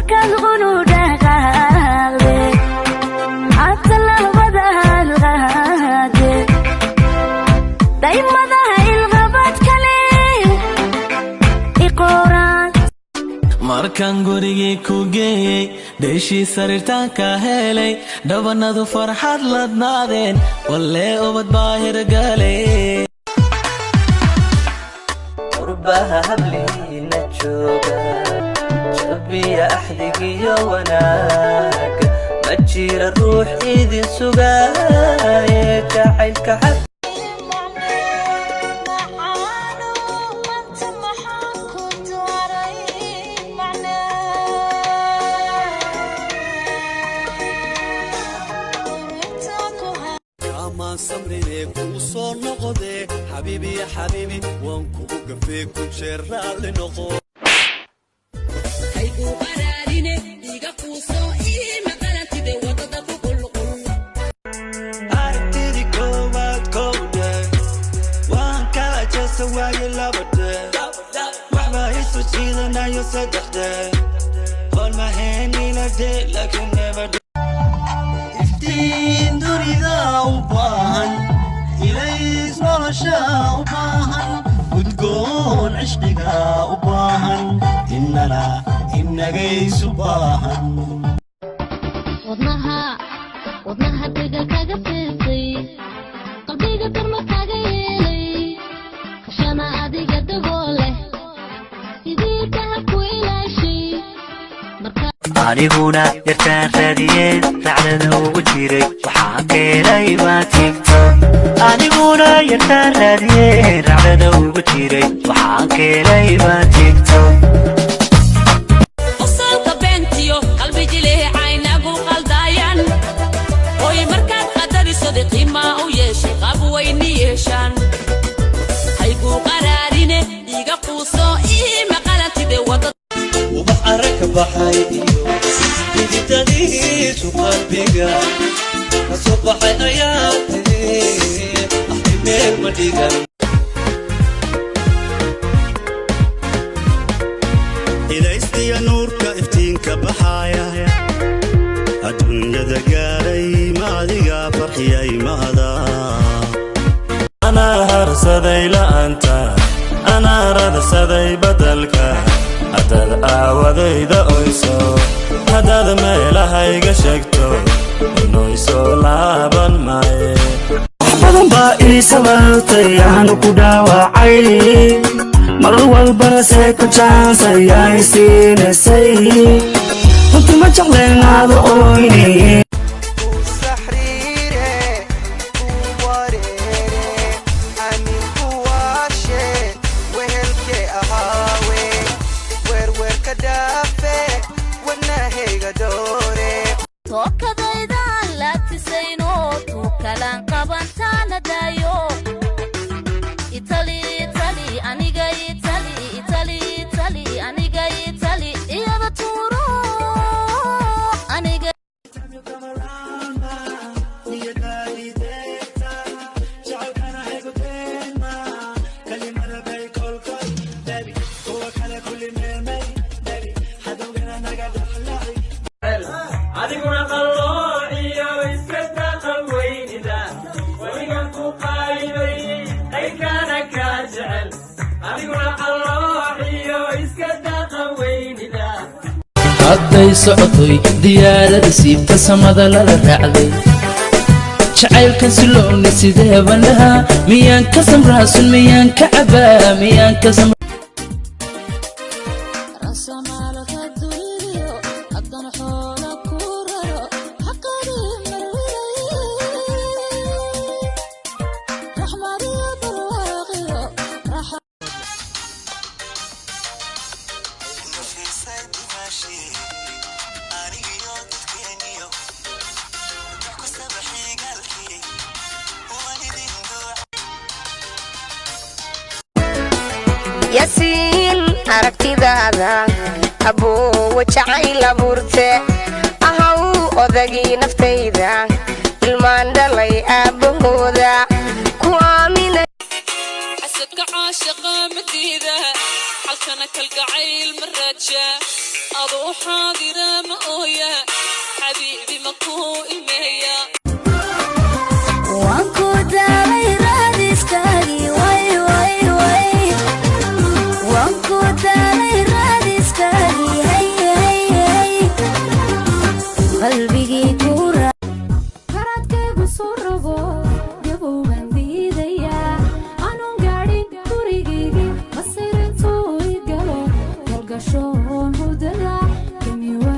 مركز غنوده غالي حتى اللهبة الغادي دايما ذا الغابات كلي إقوران markaan gurigii ku geeyey dheeshii sariirtaan ka helay dhabanadu farxad ladnaadeen wallee ubad baa hirgalay qurbaha habliina jooga jabiya axdigiyo wanaag ma jira ruux idin sugaaye jacaylka xad سمري كوصل نقضي حبيبي يا حبيبي وانكو قفيك وشرع لنقو هيكو قراريني ديغا كوصو إيه مقالتي دي وطدك كل عرفتي دي كوات كودة وانكا جسوا يلابده وحبا يسو جيدنا يصدحده قول ما هيني لدي لكن never do افتين دوري ذا وباهن إليس ورشا وباهن وتقول عشقها وباهن إننا قيس وباهن وضنها دقا كاقا فيسي قلبي قدر ما كاقا يلي خشانا عادي قد قوله سيدي كهك ويلاشي aniguna yartaan raadiyeen racdada ugu jiray waxaan keenay baa tigto aniguna yartaan raadiyeen racdada ugu jiray waxaan keenay baa tigto qosolka beentiyo qalbi jileecaynagu qaldaayan oy markaad qadariso qiimaa u yeeshay qab weyni yeeshaan haygu qaraarine iga quuso ii maqalantide wada وبحرك بحيدي بدي تديس وقلبك صبح حياتي أحمل مديقا إذا استي نورك افتينك بحايا الدنيا دقاري ما دقا فرحي ما هذا أنا هرسدي لأنت أنا ردسدي بدلك هداد آواديدا oyso hadaad meelahayga sheegto inooyso laaban maaye badan baa ii sabartay aan ku dhaawacay mar walbana see ku jaansayay siinaysay runtii ma jecleenaada ooynay hadday socotoy diyaarada siibta samada lala raacday jacaylkan siloowni sidee bandhaha miyaan ka samraasun miyaan ka cabaa miyaan ka ياسين aragtidaada abuu wajacayl abuurte ahaw odagii naftayda ilmaan dhalay aabahooda ku aaminay حسبك عاشق مديدة حالكنا كالقعيل مرجع أضو حاضرة مؤية حبيبي مكو إمية